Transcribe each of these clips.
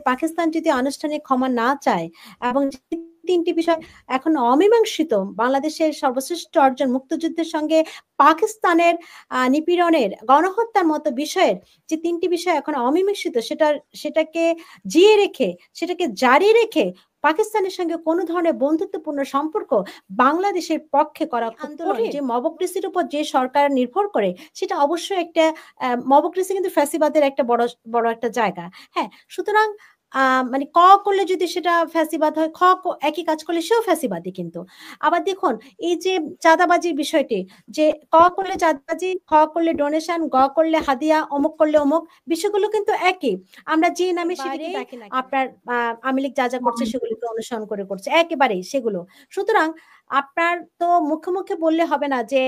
পাকিস্তান যদি আনুষ্ঠানিক ক্ষমা না চায় এবং তিনটি বিষয় এখন অমীমাংসিত, বাংলাদেশের সর্বশ্রেষ্ঠ অর্জন মুক্তিযুদ্ধের সঙ্গে পাকিস্তানের নিপীড়নের গণহত্যার মতো বিষয়ের যে তিনটি বিষয় এখন অমীমাংসিত, সেটাকে জিয়ে রেখে, সেটাকে জারি রেখে পাকিস্তানের সঙ্গে কোনো ধরনের বন্ধুত্বপূর্ণ সম্পর্ক বাংলাদেশের পক্ষে করা আন্দোলন, যে মবক্রেসির উপর যে সরকার নির্ভর করে, সেটা অবশ্যই একটা মবক্রেসি কিন্তু ফ্যাসিবাদের একটা বড় বড় একটা জায়গা। হ্যাঁ, সুতরাং মানে ক করলে যদি সেটা ফ্যাসিবাদ হয়, একই কাজ করলে সেও ফ্যাসিবাদী। কিন্তু আবার দেখুন, এই যে চাঁদাবাজির বিষয়টি, যে ক করলে চাঁদাবাজি, খ করলে ডোনেশন, গ করলে হাদিয়া, অমুক করলে অমুক, বিষয়গুলো কিন্তু একই। আমরা যে নামে সেটাকে ডাকি না, আপনার আওয়ামী লীগ যা যা করছে সেগুলোকে অনুসরণ করে করছে একেবারেই সেগুলো। সুতরাং আপনার তো মুখে মুখে বললে হবে না যে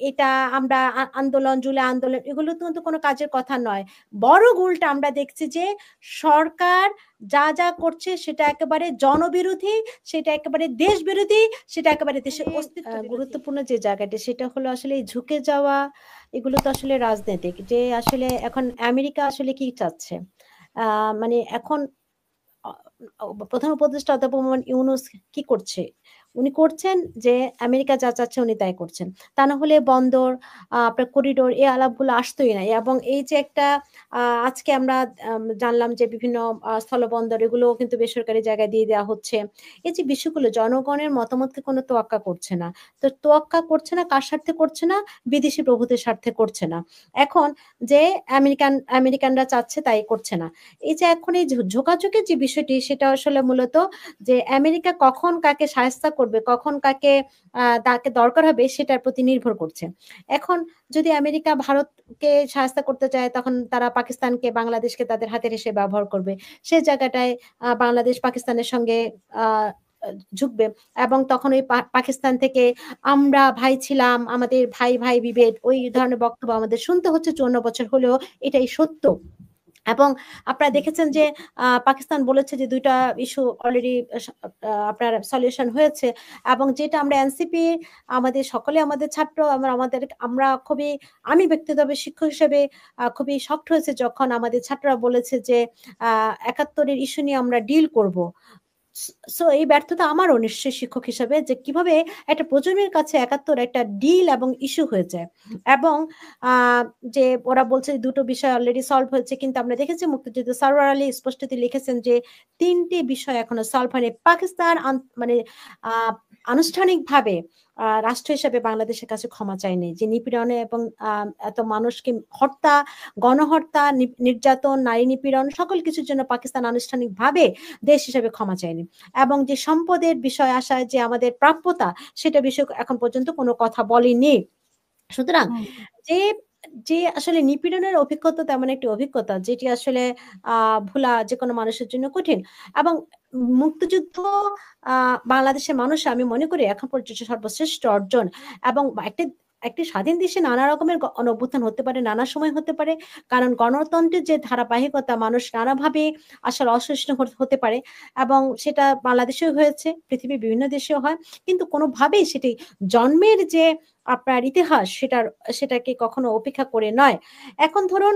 এটা আমরা আন্দোলন, জুলাই আন্দোলন, এগুলো কিন্তু কোনো কাজের কথা নয়। বড় গোলটা আমরা দেখছি যে সরকার যা যা করছে সেটা একেবারে জনবিরোধী, সেটা একেবারে দেশ বিরোধী, সেটা একেবারে দেশের অস্তিত্ব। গুরুত্বপূর্ণ যে জায়গাটা সেটা হলো আসলে ঝুঁকে যাওয়া। এগুলো তো আসলে রাজনৈতিক, যে আসলে এখন আমেরিকা আসলে কি চাচ্ছে, মানে এখন প্রধান উপদেষ্টা অধ্যাপক মোহাম্মদ ইউনূস কি করছে? উনি করছেন যে আমেরিকা যা চাচ্ছে উনি তাই করছেন। তা না হলে বন্দর, আপনার করিডোর, এই আলাপগুলো আসতোই না। এবং এই যে একটা আজকে আমরা জানলাম যে বিভিন্ন স্থলবন্দর এগুলো কিন্তু বেসরকারি জায়গায় দিয়ে দেওয়া হচ্ছে। এই যে বিষয়গুলো জনগণের মতামতকে কোনো তোয়াক্কা করছে না। তো তোয়াক্কা করছে না কার স্বার্থে করছে না? বিদেশি প্রভুদের স্বার্থে করছে না। এখন যে আমেরিকানরা চাচ্ছে তাই করছে না। এই যে এখন এই ঝোঁকাঝুঁকির যে বিষয়টি, সেটা আসলে মূলত যে আমেরিকা কখন কাকে শায়েস্তা করবে, কখন কাকে তাকে দরকার হবে সেটার প্রতি নির্ভর করছে। এখন যদি আমেরিকা ভারতকে শায়েস্তা করতে চায়, তখন তারা পাকিস্তানকে, বাংলাদেশকে তাদের হাতের হিসেবে ব্যবহার করবে। সে জায়গাটায় বাংলাদেশ পাকিস্তানের সঙ্গে আহ ঝুঁকবে, এবং তখন ওই পাকিস্তান থেকে আমরা ভাই ছিলাম, আমাদের ভাই ভাই বিভেদ, ওই ধরনের বক্তব্য আমাদের শুনতে হচ্ছে 54 বছর হলেও, এটাই সত্য। এবং আপনারা দেখেছেন যে পাকিস্তান বলেছে যে 2টা ইস্যু অলরেডি আপনার সলিউশন হয়েছে, এবং যেটা আমরা এনসিপি, আমাদের সকলে, আমাদের ছাত্র, আমরা খুবই, আমি ব্যক্তিগতভাবে শিক্ষক হিসেবে খুবই শক্ট হয়েছে যখন আমাদের ছাত্ররা বলেছে যে 71-এর ইস্যু নিয়ে আমরা ডিল করব। সো এই ব্যর্থতা আমারও নিশ্চয়ই শিক্ষক হিসেবে, যে কিভাবে একটা প্রজন্মের কাছে 71 একটা ডিল এবং ইস্যু হয়ে যায়, এবং যে ওরা বলছে দুটো বিষয় অলরেডি সলভ হয়েছে, কিন্তু আমরা দেখেছি মুক্তিযুদ্ধ সরওয়ার আলী স্পষ্টত লিখেছেন যে 3টি বিষয় এখনো সলভ হয়নি। পাকিস্তান মানে আনুষ্ঠানিকভাবে রাষ্ট্র হিসেবে বাংলাদেশের কাছে ক্ষমা চায়নি, যে নিপীড়নে এবং এত মানুষকে হত্যা, গণহত্যা, নির্যাতন, নারী নিপীড়ন, সকল কিছুর জন্য পাকিস্তান আনুষ্ঠানিকভাবে দেশ হিসেবে ক্ষমা চায়নি। এবং যে সম্পদের বিষয় আসায় যে আমাদের প্রাপ্যতা, সেটা বিষয়ে এখন পর্যন্ত কোনো কথা বলেনি। সুতরাং যে যে আসলে নিপীড়নের অভিজ্ঞতা তেমন একটি অভিজ্ঞতা যেটি আসলে ভোলা যে কোনো মানুষের জন্য কঠিন। এবং মুক্তিযুদ্ধ বাংলাদেশের মানুষ, আমি মনে করি এখন পর্যন্ত সর্বশ্রেষ্ঠ অর্জন। এবং একটি স্বাধীন দেশে নানা রকমের অভ্যুত্থান হতে পারে, নানা সময় হতে পারে, কারণ গণতন্ত্রের যে ধারাবাহিকতা, মানুষ নানাভাবে আসলে অসহিষ্ণু হতে পারে, এবং সেটা বাংলাদেশেও হয়েছে, পৃথিবীর বিভিন্ন দেশেও হয়, কিন্তু কোনোভাবেই সেটি জন্মের যে আপনার ইতিহাস, সেটাকে কখনো উপেক্ষা করে নয়। এখন ধরুন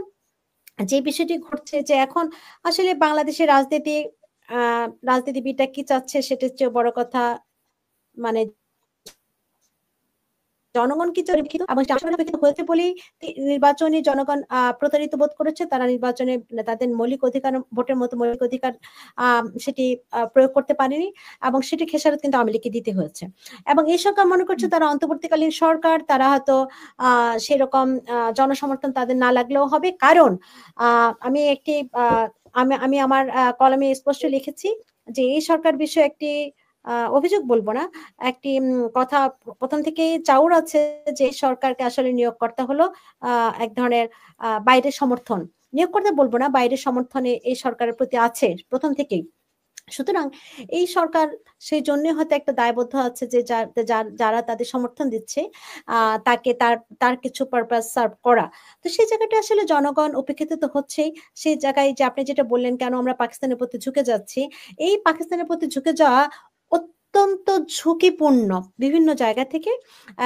যে বিষয়টি ঘটছে, যে এখন আসলে বাংলাদেশের রাজনীতিবিদরা কি চাচ্ছে সেটার চেয়ে বড় কথা, মানে জনগণ কি এবং হয়েছে বলেই নির্বাচনে জনগণ প্রতারিত বোধ করেছে। তারা নির্বাচনে তাদের মৌলিক অধিকার, ভোটের মতো মৌলিক অধিকার সেটি প্রয়োগ করতে পারেনি, এবং সেটি খেসারত কিন্তু আওয়ামী লীগকে দিতে হয়েছে। এবং এই সরকার মনে করছে তারা অন্তর্বর্তীকালীন সরকার, তারা হয়তো সেরকম জনসমর্থন তাদের না লাগলেও হবে, কারণ আমি একটি আমি আমার কলমে স্পষ্ট লিখেছি যে এই সরকার বিষয়ে একটি অভিযোগ বলবো না, একটি কথা প্রথম থেকেই চাউর আছে, যে সরকারকে আসলে নিয়োগকর্তা হলো এক ধরনের বাইরের সমর্থন, নিয়োগকর্তা বলবো না, বাইরের সমর্থনে এই সরকারের প্রতি আছে প্রথম থেকেই। সুতরাং এই সরকার সেই জন্য হয়তো একটা দায়বদ্ধ আছে যে যারা তাদের সমর্থন দিচ্ছে তাকে তার কিছু পারপাস সার্ভ করা। তো সেই জায়গাটা আসলে জনগণ উপেক্ষিত তো হচ্ছেই। সেই জায়গায় যে আপনি যেটা বললেন, কেন আমরা পাকিস্তানের প্রতি ঝুঁকে যাচ্ছি, এই পাকিস্তানের প্রতি ঝুঁকে যাওয়া অত্যন্ত ঝুঁকিপূর্ণ বিভিন্ন জায়গা থেকে।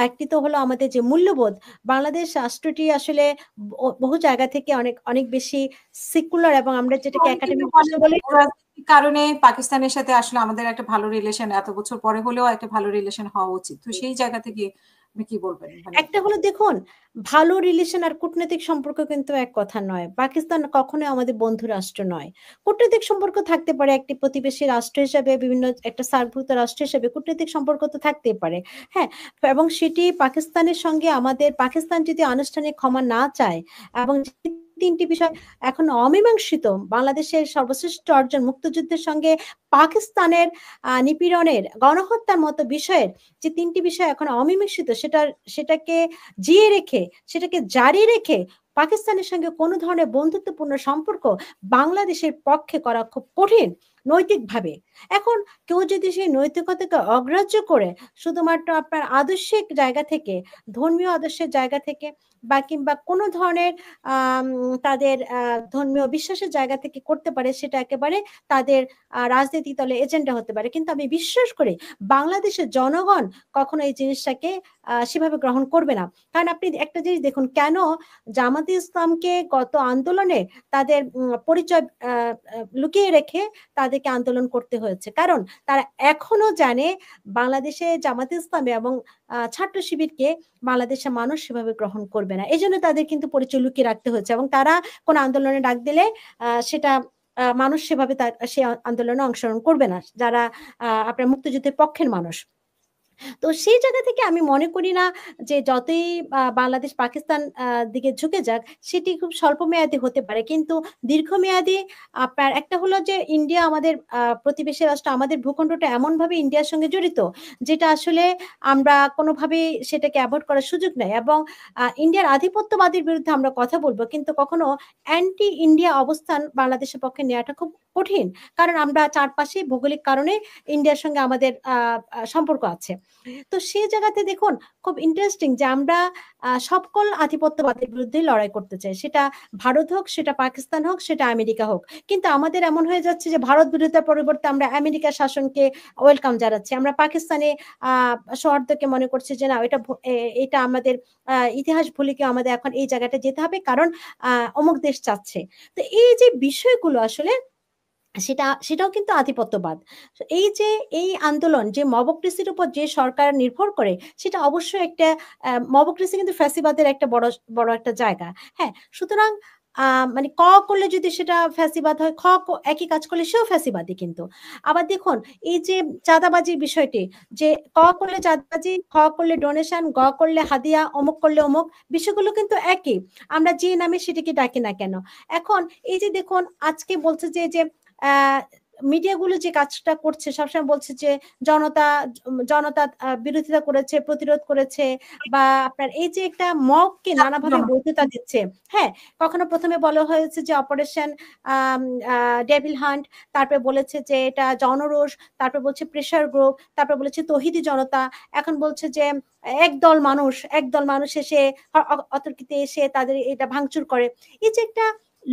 একটি তো হলো আমাদের যে মূল্যবোধ, বাংলাদেশ রাষ্ট্রটি আসলে বহু জায়গা থেকে অনেক, অনেক বেশি সেকুলার এবং আমরা যেটাকে একাডেমিক ভাষায় বলি রাজনৈতিক কারণে পাকিস্তানের সাথে আসলে আমাদের একটা ভালো রিলেশন, এত বছর পরে হলেও একটা ভালো রিলেশন হওয়া উচিত। তো সেই জায়গা থেকে আপনি কি বলবেন? একটা হলো দেখুন, ভালো রিলেশন আর কূটনৈতিক সম্পর্ক কিন্তু এক কথা নয়। পাকিস্তান কখনোই আমাদের বন্ধু রাষ্ট্র নয়। কূটনৈতিক সম্পর্ক থাকতে পারে একটি প্রতিবেশী রাষ্ট্র হিসেবে, বিভিন্ন একটা সার্কভুক্ত রাষ্ট্র হিসেবে কূটনৈতিক সম্পর্ক তো থাকতেই পারে। হ্যাঁ? এবং সেটি পাকিস্তানের সঙ্গে আমাদের, পাকিস্তান যদি আনুষ্ঠানিক ক্ষমা না চায় এবং ৩টি বিষয় এখন অমীমাংসিত, বাংলাদেশের সর্বশ্রেষ্ঠ অর্জন মুক্তিযুদ্ধের সঙ্গে পাকিস্তানের নিপীড়নের, গণহত্যার মতো বিষয়ের যে ৩টি বিষয় এখন অমীমাংসিত, সেটাকে জিইয়ে রেখে, সেটাকে জারি রেখে পাকিস্তানের সঙ্গে কোনো ধরনের বন্ধুত্বপূর্ণ সম্পর্ক বাংলাদেশের পক্ষে করা খুব কঠিন নৈতিকভাবে। এখন কেউ যদি সেই নৈতিকতাকে অগ্রাহ্য করে শুধুমাত্র আপনার আদর্শিক জায়গা থেকে, ধর্মীয় আদর্শের জায়গা থেকে বা কিংবা কোনো ধরনের তাদের ধর্মীয় বিশ্বাসের জায়গা থেকে করতে পারে, সেটা একেবারে তাদের রাজনীতি দলে এজেন্ডা হতে পারে। কিন্তু আমি বিশ্বাস করি বাংলাদেশের জনগণ কখনো এই জিনিসটাকে সেভাবে গ্রহণ করবে না। কারণ আপনি একটা জিনিস দেখুন, কেন জামাতে ইসলামকে গত আন্দোলনে তাদের পরিচয় লুকিয়ে রেখে তাদেরকে আন্দোলন করতে হয়েছে, কারণ তারা এখনো জানে বাংলাদেশে জামাতে ইসলামী এবং ছাত্র শিবিরকে বাংলাদেশের মানুষ সেভাবে গ্রহণ করবে না। এই জন্য তাদের কিন্তু পরিচয় লুকিয়ে রাখতে হচ্ছে এবং তারা কোন আন্দোলনে ডাক দিলে সেটা মানুষ সেভাবে সে আন্দোলনে অংশগ্রহণ করবে না, যারা আপনার মুক্তিযুদ্ধের পক্ষের মানুষ। তো সেই জায়গা থেকে আমি মনে করি না যে যতই বাংলাদেশ পাকিস্তান দিকে ঝুঁকে যাক, সেটি খুব স্বল্প মেয়াদী হতে পারে, কিন্তু দীর্ঘমেয়াদী আপনার একটা হলো যে ইন্ডিয়া আমাদের প্রতিবেশী রাষ্ট্র, আমাদের ভূখণ্ডটা এমনভাবে ইন্ডিয়ার সঙ্গে জড়িত যেটা আসলে আমরা কোনোভাবেই সেটাকে অ্যাভয়েড করার সুযোগ নেই। এবং ইন্ডিয়ার আধিপত্যবাদীর বিরুদ্ধে আমরা কথা বলবো, কিন্তু কখনো অ্যান্টি ইন্ডিয়া অবস্থান বাংলাদেশের পক্ষে নেওয়াটা খুব কঠিন, কারণ আমরা চারপাশে ভৌগোলিক কারণে ইন্ডিয়ার সঙ্গে আমাদের সম্পর্ক আছে। তো সেই জায়গাতে দেখুন, খুব ইন্টারেস্টিং যে আমরা সকল আধিপত্যবাদের বিরুদ্ধে লড়াই করতে চাই, সেটা ভারত হোক, সেটা পাকিস্তান হোক, সেটা আমেরিকা হোক, কিন্তু আমাদের এমন হয়ে যাচ্ছে যে ভারত বিরোধিতার পরিবর্তে আমরা আমেরিকার শাসনকে ওয়েলকাম জানাচ্ছি, আমরা পাকিস্তানে সৌহার্দ্যকে মনে করছি যে না, এটা আমাদের ইতিহাস ভুলে কি আমাদের এখন এই জায়গাটা যেতে হবে, কারণ অমুক দেশ চাচ্ছে। তো এই যে বিষয়গুলো আসলে সেটাও কিন্তু আধিপত্যবাদ। এই যে এই আন্দোলন যে মবক্রেসির উপর যে সরকার নির্ভর করে, সেটা অবশ্যই একটা মবক্রেসি কিন্তু ফ্যাসিবাদের একটা বড় বড় একটা জায়গা। হ্যাঁ, সুতরাং মানে ক করলে যদি সেটা ফ্যাসিবাদ হয়, একই কাজ করলে সেও ফ্যাসিবাদী। কিন্তু আবার দেখুন, এই যে চাঁদাবাজির বিষয়টি, যে ক করলে চাঁদাবাজি, খ করলে ডোনেশন, গ করলে হাদিয়া, অমুক করলে অমুক, বিষয়গুলো কিন্তু একই, আমরা যে নামে সেটাকে ডাকি না কেন। এখন এই যে দেখুন, আজকে বলছে যে মিডিয়াগুলো যে কাজটা করছে, সবসময় বলছে যে জনতা জনতা বিরোধিতা করেছে, প্রতিরোধ করেছে, বা আপনার এই যে একটা মবকে নানাভাবে বৈধতা দিচ্ছে। হ্যাঁ, কখনো প্রথমে বলা হয়েছে যে অপারেশন ডেভিল হান্ট, তারপরে বলেছে যে এটা জনরোষ, তারপর বলছে প্রেশার গ্রুপ, তারপর বলেছে তৌহিদি জনতা, এখন বলছে যে একদল মানুষ এসে অতর্কিতে এসে তাদের এটা ভাঙচুর করে। এই যে একটা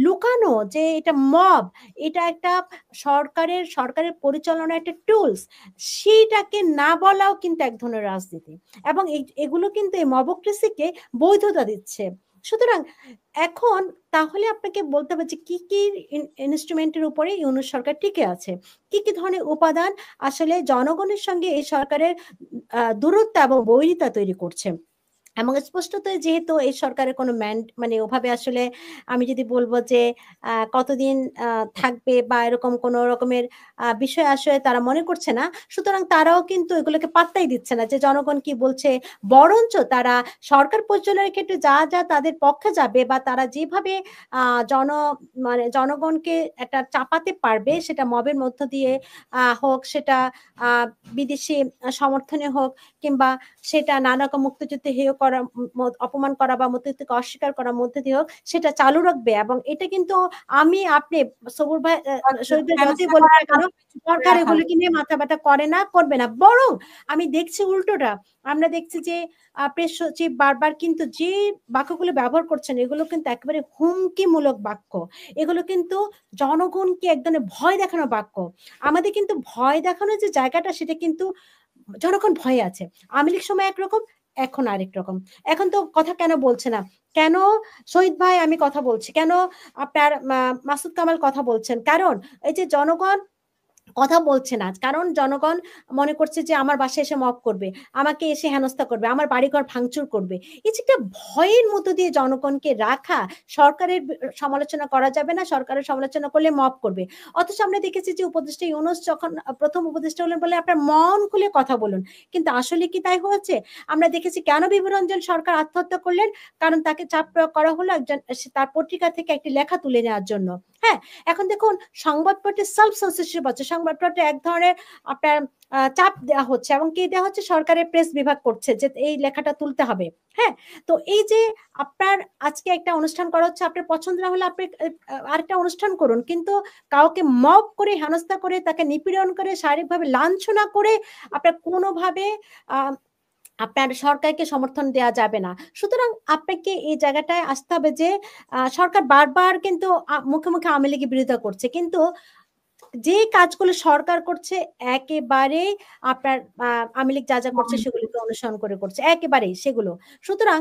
লুকানো যে এটা মব, এটা একটা সরকারের পরিচালনা একটা টুলস, সেইটাকে না বলাও কিন্তু এক ধরনের রাজনীতি, এবং এগুলো কিন্তু এই মবক্রেসিকে বৈধতা দিচ্ছে। সুতরাং এখন তাহলে আপনাকে বলতে হবে যে কি কি ইনস্ট্রুমেন্টের উপরে ইউনূস সরকার টিকে আছে, কি কি ধরনের উপাদান আসলে জনগণের সঙ্গে এই সরকারের দূরত্ব এবং বৈরিতা তৈরি করছে। এবং স্পষ্টত যেহেতু এই সরকারের কোনো মানে ওভাবে আসলে আমি যদি বলবো যে কতদিন থাকবে বা এরকম কোনো রকমের বিষয় আসলে তারা মনে করছে না, সুতরাং তারাও কিন্তু এগুলোকে পাত্তাই দিচ্ছে না যে জনগণ কি বলছে। বরঞ্চ তারা সরকার পরিচালনার ক্ষেত্রে যা যা তাদের পক্ষে যাবে বা তারা যেভাবে মানে জনগণকে একটা চাপাতে পারবে, সেটা মবের মধ্য দিয়ে হোক, সেটা বিদেশি সমর্থনে হোক, কিংবা সেটা নানা রকম মুক্তিযুদ্ধে হেয় করার অপমান করা বা মুক্তিযুদ্ধকে অস্বীকার করার মধ্যে দিয়ে হোক সেটা চালু রাখবে। এবং এটা কিন্তু আমি আপনি সবুর ভাই শহীদ ভাই যতই বলুক না কেন সরকার এগুলোকে নিয়ে মাথা ব্যথা করে না, করবে না। বরং আমি দেখছি উল্টোটা, আমরা দেখছি যে প্রেস সচিব বারবার কিন্তু যে বাক্যগুলো ব্যবহার করছেন এগুলো কিন্তু একেবারে হুমকিমূলক বাক্য, এগুলো কিন্তু জনগণকে এক ধরনের ভয় দেখানো বাক্য। আমাদের কিন্তু ভয় দেখানোর যে জায়গাটা সেটা কিন্তু জনগণ ভয়ে আছে। আওয়ামী লীগ সময় একরকম, এখন আরেক রকম। এখন তো কথা কেন বলছে না, কেন শহীদ ভাই আমি কথা বলছি, কেন আপনার মাসুদ কামাল কথা বলছেন, কারণ এই যে জনগণ কথা বলছে না, কারণ জনগণ মনে করছে যে আমার বাসায় এসে মব করবে, আমাকে এসে হেনস্থা করবে, আমার বাড়িঘর ভাঙচুর করবে। এই যে একটা ভয়ের মতো দিয়ে জনগণকে রাখা, সরকারের সমালোচনা করা যাবে না, সরকারের সমালোচনা করলে মব করবে। অথচ আমরা দেখেছি যে উপদেষ্টা ইউনূস যখন প্রথম উপদেষ্টা হলেন বলে আপনার মন খুলে কথা বলুন, কিন্তু আসলে কি তাই হয়েছে? আমরা দেখেছি কেন বিভূরঞ্জন সরকার আত্মহত্যা করলেন, কারণ তাকে চাপ প্রয়োগ করা হলো একজন তার পত্রিকা থেকে একটি লেখা তুলে নেওয়ার জন্য। হ্যাঁ, এখন দেখুন সংবাদপত্রে সেলফ সেন্সরশিপ আছে, সংবাদপত্রে এক ধরনের আপনার চাপ দেওয়া হচ্ছে, এবং কি দেওয়া হচ্ছে, সরকারের প্রেস বিভাগ করছে যে এই লেখাটা তুলতে হবে। হ্যাঁ, তো এই যে আপনার আজকে একটা অনুষ্ঠান করা হচ্ছে, আপনার পছন্দ না হলে আপনি আরেকটা অনুষ্ঠান করুন, কিন্তু কাউকে মব করে হেনস্থা করে তাকে নিপীড়ন করে শারীরিকভাবে লাঞ্ছনা করে আপনার কোনোভাবে আপনার সরকারকে সমর্থন দেওয়া যাবে না। সুতরাং আপনাকে এই জায়গাটায় আসতে হবে যে সরকার বারবার কিন্তু মুখে মুখে আওয়ামী লীগের বিরোধিতা করছে, কিন্তু যে কাজগুলো সরকার করছে একেবারে আপনার আওয়ামী লীগ যা যা করছে সেগুলোকে অনুসরণ করে করছে একেবারেই সেগুলো। সুতরাং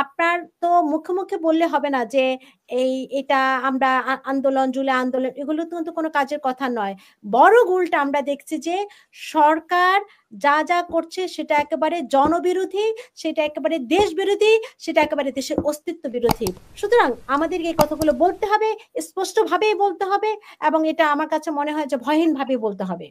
আপনার তো মুখে মুখে বললে হবে না যে এটা আমরা আন্দোলন, জুলাই আন্দোলন, এগুলো কিন্তু কোনো কাজের কথা নয়। বড় উল্টা আমরা দেখছি যে সরকার যা যা করছে সেটা একেবারে জনবিরোধী, সেটা একেবারে দেশ বিরোধী, সেটা একেবারে দেশের অস্তিত্ব বিরোধী। সুতরাং আমাদেরকে এই কথাগুলো বলতে হবে, স্পষ্টভাবেই বলতে হবে, এবং এটা আমার কাছে মনে হয় যে ভয়হীন ভাবে বলতে হবে।